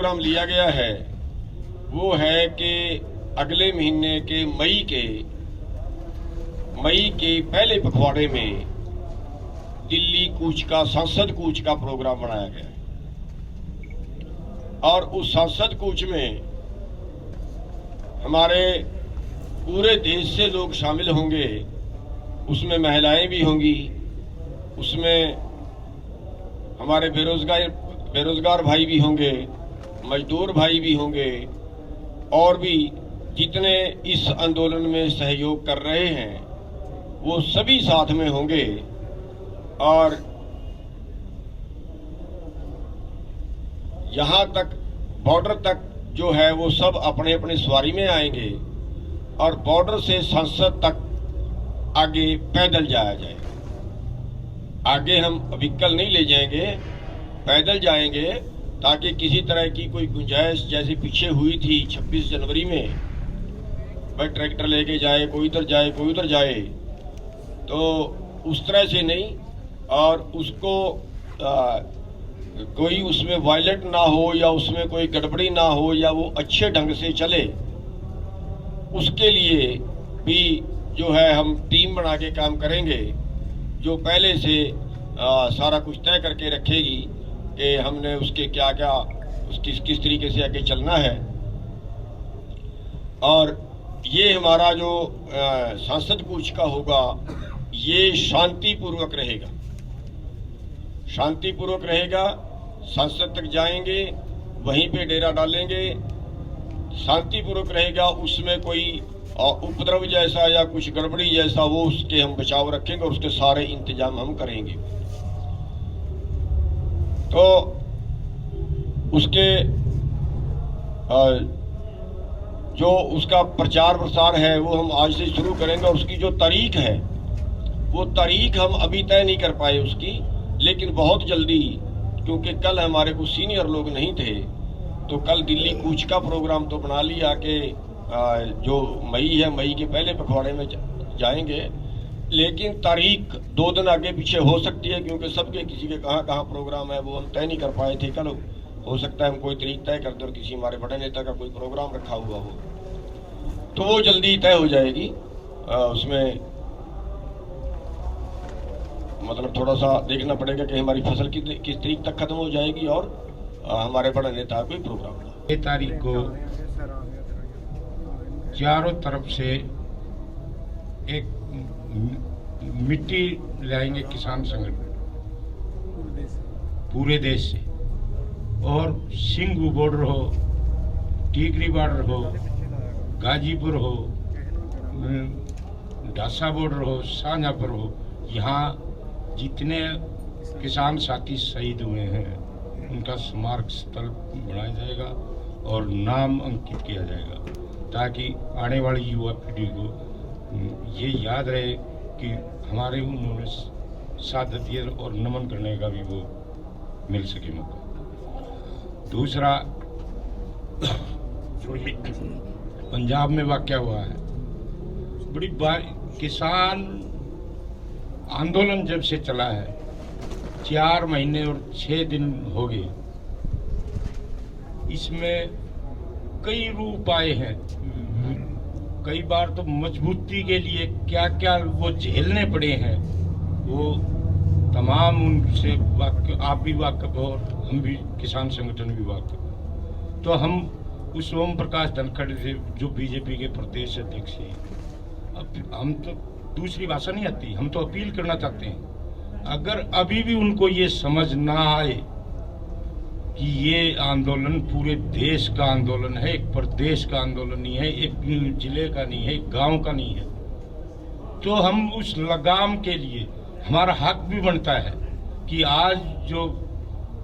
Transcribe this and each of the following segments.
Programme लिया गया है वो है कि अगले महीने के मई के पहले पखवाड़े में दिल्ली कूच का, संसद कूच का प्रोग्राम बनाया गया है। और उस संसद कूच में हमारे पूरे देश से लोग शामिल होंगे, उसमें महिलाएं भी होंगी, उसमें हमारे बेरोजगार भाई भी होंगे, मजदूर भाई भी होंगे, और भी जितने इस आंदोलन में सहयोग कर रहे हैं वो सभी साथ में होंगे। और यहाँ तक बॉर्डर तक जो है वो सब अपने अपने सवारी में आएंगे और बॉर्डर से संसद तक आगे पैदल जाया जाएगा। आगे हम व्हीकल नहीं ले जाएंगे, पैदल जाएंगे, ताकि किसी तरह की कोई गुंजाइश जैसी पीछे हुई थी 26 जनवरी में, भाई ट्रैक्टर लेके जाए, कोई इधर जाए कोई उधर जाए, तो उस तरह से नहीं। और उसको कोई उसमें वायलेट ना हो या उसमें कोई गड़बड़ी ना हो या वो अच्छे ढंग से चले, उसके लिए भी जो है हम टीम बना के काम करेंगे, जो पहले से सारा कुछ तय करके रखेगी कि हमने उसके क्या क्या किस तरीके से आगे चलना है। और ये हमारा जो संसद कूच का होगा ये शांतिपूर्वक रहेगा, शांतिपूर्वक रहेगा। संसद तक जाएंगे, वहीं पे डेरा डालेंगे, शांतिपूर्वक रहेगा। उसमें कोई उपद्रव जैसा या कुछ गड़बड़ी जैसा वो उसके हम बचाव रखेंगे और उसके सारे इंतजाम हम करेंगे। तो उसके जो उसका प्रचार प्रसार है वो हम आज से शुरू करेंगे। और उसकी जो तारीख है वो तारीख हम अभी तय नहीं कर पाए उसकी, लेकिन बहुत जल्दी, क्योंकि कल हमारे कुछ सीनियर लोग नहीं थे, तो कल दिल्ली कूच का प्रोग्राम तो बना लिया कि जो मई है, मई के पहले पखवाड़े में जाएंगे, लेकिन तारीख 2 दिन आगे पीछे हो सकती है, क्योंकि सबके किसी के कहाँ प्रोग्राम है वो हम तय नहीं कर पाए थे। कल हो सकता है हम कोई तारीख तय करते और किसी हमारे बड़े नेता का कोई प्रोग्राम रखा हुआ हो, तो वो जल्दी तय हो जाएगी। उसमें मतलब थोड़ा सा देखना पड़ेगा कि हमारी फसल किस तारीख तक खत्म हो जाएगी और हमारे बड़े नेता कोई प्रोग्राम। 6 तारीख को चारों तरफ से एक मिट्टी लाएंगे किसान संगठन पूरे देश से, और सिंघू बॉर्डर हो, टीकरी बॉर्डर हो, गाजीपुर हो, ढासा बॉर्डर हो, शाहजहाँपुर हो, यहाँ जितने किसान साथी शहीद हुए हैं उनका स्मारक स्थल बनाया जाएगा और नाम अंकित किया जाएगा, ताकि आने वाली युवा पीढ़ी को ये याद रहे कि हमारे उन्होंने साथ दिया और नमन करने का भी वो मिल सके मौका। दूसरा, जो पंजाब में वाक़या हुआ है, बड़ी बार किसान आंदोलन जब से चला है 4 महीने और 6 दिन हो गए, इसमें कई रूप आए हैं। कई बार तो मजबूती के लिए क्या क्या वो झेलने पड़े हैं, वो तमाम उनसे आप भी वाकिफ हो और हम भी, किसान संगठन भी वाकिफ। तो हम उस ओम प्रकाश धनखड़ से, जो बीजेपी के प्रदेश अध्यक्ष हैं, अब हम तो दूसरी भाषा नहीं आती, हम तो अपील करना चाहते हैं, अगर अभी भी उनको ये समझ ना आए कि ये आंदोलन पूरे देश का आंदोलन है, एक प्रदेश का आंदोलन नहीं है, एक जिले का नहीं है, एक गांव का नहीं है, तो हम उस लगाम के लिए हमारा हक भी बनता है कि आज जो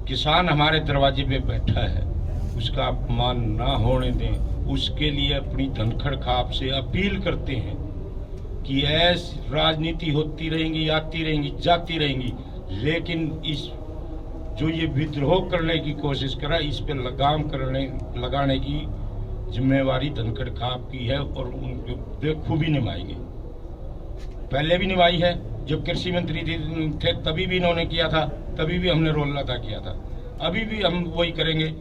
किसान हमारे दरवाजे पे बैठा है उसका अपमान ना होने दें। उसके लिए अपनी धनखड़ खाप से अपील करते हैं कि ऐसी राजनीति होती रहेंगी, आती रहेंगी, जाती रहेंगी, लेकिन इस जो ये विद्रोह करने की कोशिश करा, इस पे लगाम लगाने की जिम्मेवारी धनखड़ खाप की है और उनको बेखूबी निभाएंगे। पहले भी निभाई है, जब कृषि मंत्री थे तभी भी इन्होंने किया था, तभी भी हमने रोल अदा किया था, अभी भी हम वही करेंगे।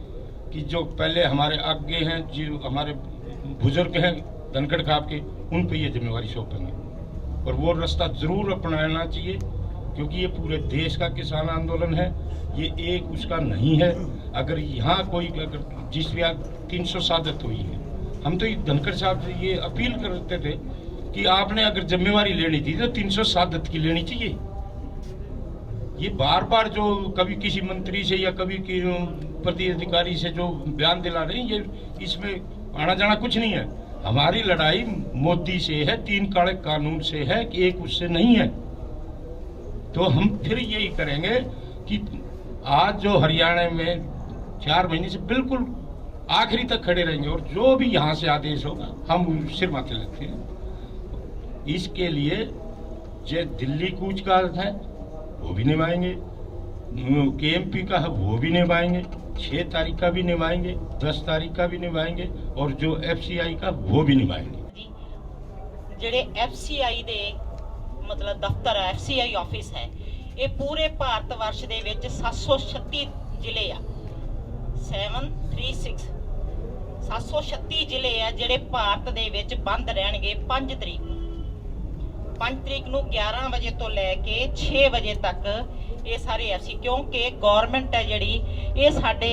कि जो पहले हमारे आगे हैं, जो हमारे बुजुर्ग हैं धनखड़ खाप के, उन पे ये जिम्मेवारी सौंपेंगे। और वो रास्ता जरूर अपनाना चाहिए, क्योंकि ये पूरे देश का किसान आंदोलन है, ये एक उसका नहीं है। अगर यहाँ कोई अगर जिस भी 307 हुई है, हम तो धनखड़ साहब से ये अपील करते थे कि आपने अगर जिम्मेवारी लेनी थी तो 307 की लेनी चाहिए। ये बार बार जो कभी किसी मंत्री से या कभी प्रति अधिकारी से जो बयान दिला रहे हैं, ये इसमें आना जाना कुछ नहीं है। हमारी लड़ाई मोदी से है, 3 काले कानून से है, कि एक उससे नहीं है। तो हम फिर यही करेंगे कि आज जो हरियाणा में 4 महीने से बिल्कुल आखिरी तक खड़े रहेंगे, और जो भी यहाँ से आदेश होगा हम सिर माथे लेते हैं। इसके लिए जो दिल्ली कूच का है वो भी निभाएंगे, केएमपी का है वो भी निभाएंगे, 6 तारीख का भी निभाएंगे, 10 तारीख का भी निभाएंगे, और जो एफसीआई का वो भी निभाएंगे। ਜਿਹੜੇ ਐਫਸੀਆਈ ਦੇ ਮਤਲਬ ਦਫ਼ਤਰ ਹੈ, ਐਫਸੀਆਈ ਆਫਿਸ ਹੈ, ਇਹ ਪੂਰੇ ਭਾਰਤ ਵਰਸ਼ ਦੇ ਵਿੱਚ 736 ਜ਼ਿਲ੍ਹੇ ਆ। 736 736 ਜ਼ਿਲ੍ਹੇ ਆ ਜਿਹੜੇ ਭਾਰਤ ਦੇ ਵਿੱਚ ਬੰਦ ਰਹਿਣਗੇ 5 ਤਰੀਕ ਨੂੰ। 5 ਤਰੀਕ ਨੂੰ 11 ਵਜੇ ਤੋਂ ਲੈ ਕੇ 6 ਵਜੇ ਤੱਕ ਇਹ ਸਾਰੇ ਐਫਸੀ, ਕਿਉਂਕਿ ਗਵਰਨਮੈਂਟ ਹੈ ਜਿਹੜੀ ਇਹ ਸਾਡੇ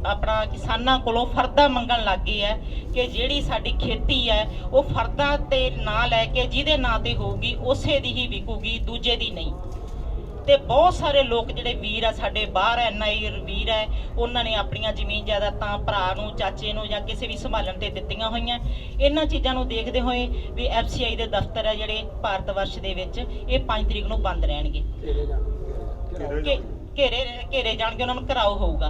ਆਪਣਾ ਕਿਸਾਨਾਂ ਕੋਲੋਂ ਫਰਦਾ ਮੰਗਣ ਲੱਗ ਗਈ ਹੈ ਕਿ ਜਿਹੜੀ ਸਾਡੀ ਖੇਤੀ ਹੈ ਉਹ ਫਰਦਾਂ ਤੇ ਨਾ ਲੈ ਕੇ ਜਿਹਦੇ ਨਾਂ ਤੇ ਹੋਊਗੀ ਉਸੇ ਦੀ ਹੀ ਵਿਕੂਗੀ, ਦੂਜੇ ਦੀ ਨਹੀਂ। ਤੇ ਬਹੁਤ ਸਾਰੇ ਲੋਕ ਜਿਹੜੇ ਵੀਰ ਆ ਸਾਡੇ ਬਾਹਰ ਐਨਆਈ ਵੀਰ ਹੈ, ਉਹਨਾਂ ਨੇ ਆਪਣੀਆਂ ਜ਼ਮੀਨ ਜਾਇਦਾਦਾਂ ਭਰਾ ਨੂੰ, ਚਾਚੇ ਨੂੰ ਜਾਂ ਕਿਸੇ ਵੀ ਸੰਭਾਲਣ ਤੇ ਦਿੱਤੀਆਂ ਹੋਈਆਂ। ਇਹਨਾਂ ਚੀਜ਼ਾਂ ਨੂੰ ਦੇਖਦੇ ਹੋਏ ਵੀ ਐਫਸੀਆਈ ਦੇ ਦਫ਼ਤਰ ਆ ਜਿਹੜੇ ਭਾਰਤ ਵਰਸ਼ ਦੇ ਵਿੱਚ ਇਹ 5 ਤਰੀਕ ਨੂੰ ਬੰਦ ਰਹਿਣਗੇ, ਘੇਰੇ ਜਾਣਗੇ, ਉਹਨਾਂ ਨੂੰ ਘਿਰਾਓ ਹੋਊਗਾ।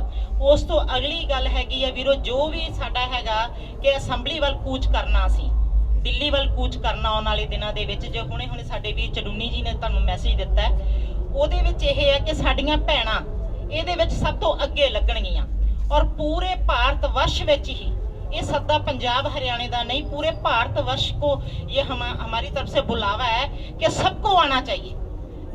ਉਸ ਤੋਂ ਅਗਲੀ ਗੱਲ ਹੈਗੀ ਆ ਵੀਰੋ, ਜੋ ਵੀ ਸਾਡਾ ਹੈਗਾ ਕਿ ਅਸੈਂਬਲੀ ਵੱਲ ਕੂਚ ਕਰਨਾ, ਅਸੀਂ ਦਿੱਲੀ ਵੱਲ ਕੂਚ ਕਰਨਾ ਆਉਣ ਵਾਲੇ ਦਿਨਾਂ ਦੇ ਵਿੱਚ, ਜੋ ਹੁਣੇ ਸਾਡੇ ਵੀਰ ਚੜੂਨੀ ਜੀ ਨੇ ਤੁਹਾਨੂੰ ਮੈਸੇਜ ਦਿੱਤਾ, ਉਹਦੇ ਵਿੱਚ ਇਹ ਹੈ ਕਿ ਸਾਡੀਆਂ ਭੈਣਾਂ ਇਹਦੇ ਵਿੱਚ ਸਭ ਤੋਂ ਅੱਗੇ ਲੱਗਣਗੀਆਂ। ਔਰ ਪੂਰੇ ਭਾਰਤ ਵਰਸ਼ ਵਿੱਚ ਹੀ ये सदा पंजाब हरियाणा का नहीं, पूरे भारत वर्ष को ये हमारी तरफ से बुलावा है कि सबको आना चाहिए।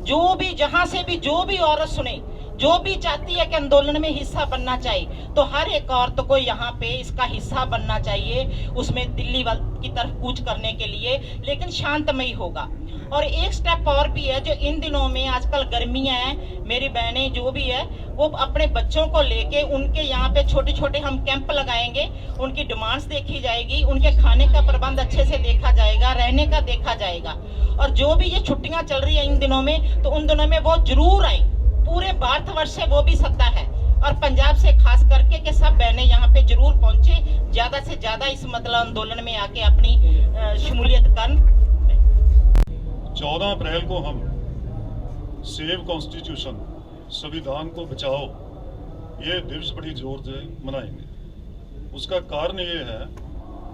जो भी जहां से भी जो भी औरत सुने, जो भी चाहती है कि आंदोलन में हिस्सा बनना चाहिए, तो हर एक औरत को यहाँ पे इसका हिस्सा बनना चाहिए, उसमें दिल्ली की तरफ कूच करने के लिए, लेकिन शांतमयी होगा। और एक स्टेप और भी है, जो इन दिनों में आजकल गर्मियां हैं, मेरी बहनें जो भी है वो अपने बच्चों को लेके उनके यहाँ पे छोटे छोटे हम कैंप लगाएंगे, उनकी डिमांड्स देखी जाएगी, उनके खाने का प्रबंध अच्छे से देखा जाएगा, रहने का देखा जाएगा। और जो भी ये छुट्टियां चल रही है इन दिनों में, तो उन दिनों में वो जरूर आए। पूरे भारतवर्ष से वो भी सत्ता है, और पंजाब से खास करके कि सब बहनें यहाँ पे जरूर पहुंचे, ज्यादा से ज्यादा इस मतलब आंदोलन में आके अपनी शमूलियत कर। 14 अप्रैल को हम सेव कॉन्स्टिट्यूशन, संविधान को बचाओ, ये दिवस बड़ी जोर से मनाएंगे। उसका कारण ये है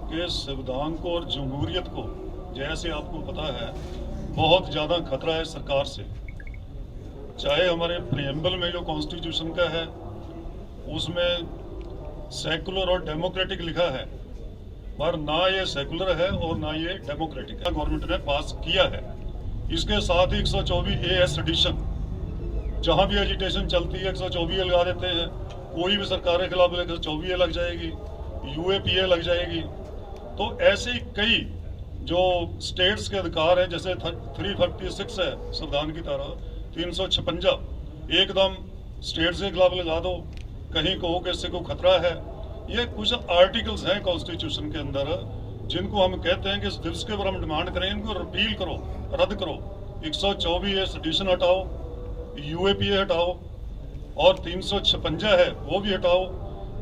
कि संविधान को और जमहूरियत को, जैसे आपको पता है, बहुत ज़्यादा खतरा है सरकार से। चाहे हमारे प्रियम्बल में जो कॉन्स्टिट्यूशन का है उसमें सेकुलर और डेमोक्रेटिक लिखा है, पर ना ये सेकुलर है और ना ये डेमोक्रेटिक है। गवर्नमेंट ने पास किया है। इसके साथ ही 124 AS एडिशन, जहाँ भी एजिटेशन चलती है 124 लगा देते हैं। कोई भी सरकार के खिलाफ 124 लग जाएगी, UAPA लग जाएगी। तो ऐसे ही कई जो स्टेट्स के अधिकार हैं, जैसे 336 है संविधान की तरह, 356 एकदम स्टेट्स के खिलाफ लगा दो, कहीं कहो कि इससे कोई खतरा है। ये कुछ आर्टिकल्स हैं कॉन्स्टिट्यूशन के अंदर जिनको हम कहते हैं कि इस दिवस के ऊपर हम डिमांड करें, इनको रिपील करो, रद्द करो। 124 एडिशन हटाओ, UAPA हटाओ, और 356 है वो भी हटाओ।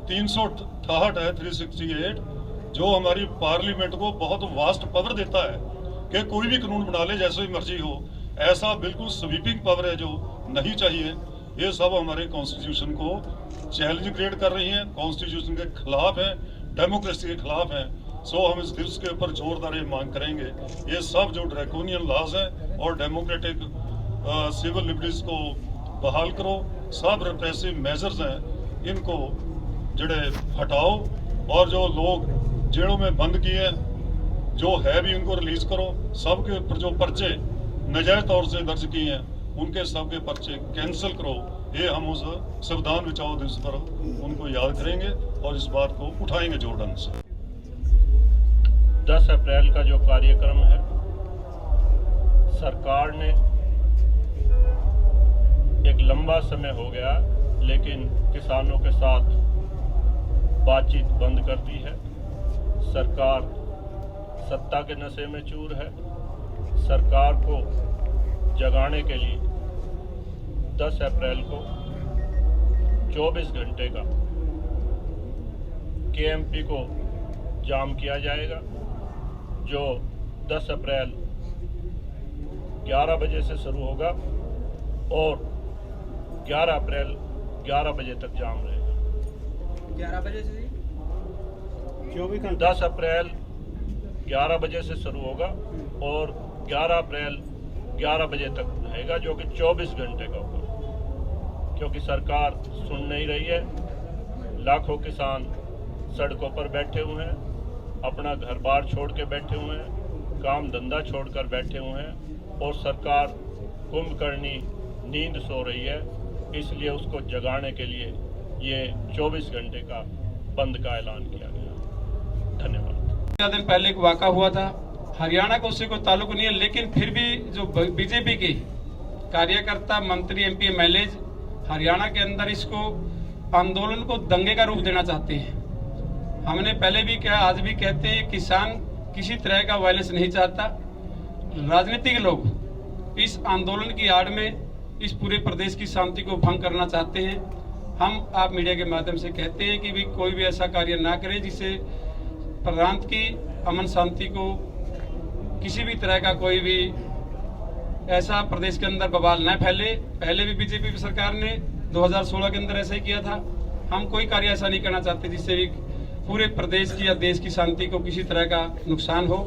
368 है 368, जो हमारी पार्लियामेंट को बहुत वास्ट पावर देता है कि कोई भी कानून बना ले जैसे भी मर्जी हो। ऐसा बिल्कुल स्वीपिंग पावर है जो नहीं चाहिए। ये सब हमारे कॉन्स्टिट्यूशन को चैलेंज क्रिएट कर रही हैं, कॉन्स्टिट्यूशन के खिलाफ हैं, डेमोक्रेसी के खिलाफ हैं। सो हम इस दिवस के ऊपर जोरदार मांग करेंगे, ये सब जो ड्रैकोनियन लॉज हैं और डेमोक्रेटिक सिविल लिबर्टीज को बहाल करो। सब रिप्रेसिव मेजर्स हैं, इनको जड़े हटाओ, और जो लोग जेलों में बंद किए हैं जो है भी उनको रिलीज करो। सबके ऊपर जो पर्चे नजायज तौर से दर्ज किए हैं उनके सबके पर्चे कैंसिल करो। ये हम उस संविधान बचाओ दिवस पर उनको याद करेंगे और इस बात को उठाएंगे जोर ढंग से। 10 अप्रैल का जो कार्यक्रम है, सरकार ने एक लंबा समय हो गया लेकिन किसानों के साथ बातचीत बंद कर दी है। सरकार सत्ता के नशे में चूर है। सरकार को जगाने के लिए 10 अप्रैल को 24 घंटे का केएमपी को जाम किया जाएगा, जो 10 अप्रैल 11 बजे से शुरू होगा और 11 अप्रैल 11 बजे तक जाम रहेगा। 11 बजे से 10 अप्रैल 11 बजे से शुरू होगा और 11 अप्रैल 11 बजे तक रहेगा, जो कि 24 घंटे का होगा। क्योंकि सरकार सुन नहीं रही है। लाखों किसान सड़कों पर बैठे हुए हैं, अपना घर बार छोड़ के बैठे हुए हैं, काम धंधा छोड़कर बैठे हुए हैं और सरकार कुंभकर्णी नींद सो रही है। इसलिए उसको जगाने के लिए ये 24 घंटे का बंद का ऐलान किया गया। धन्यवाद। दिन पहले एक वाक़ा हुआ था, हरियाणा का उससे कोई ताल्लुक नहीं है, लेकिन फिर भी जो बीजेपी के कार्यकर्ता, मंत्री, एमपी, एमएलए हरियाणा के अंदर इसको आंदोलन को दंगे का रूप देना चाहते हैं। हमने पहले भी कहा, आज भी कहते हैं, किसान किसी तरह का वायलेंस नहीं चाहता। राजनीतिक लोग इस आंदोलन की आड़ में इस पूरे प्रदेश की शांति को भंग करना चाहते हैं। हम आप मीडिया के माध्यम से कहते हैं कि भी कोई भी ऐसा कार्य ना करे जिससे प्रांत की अमन शांति को किसी भी तरह का कोई भी ऐसा प्रदेश के अंदर बवाल न फैले। पहले भी बीजेपी सरकार ने 2016 के अंदर ऐसा ही किया था। हम कोई कार्य ऐसा नहीं करना चाहते जिससे भी पूरे प्रदेश की या देश की शांति को किसी तरह का नुकसान हो।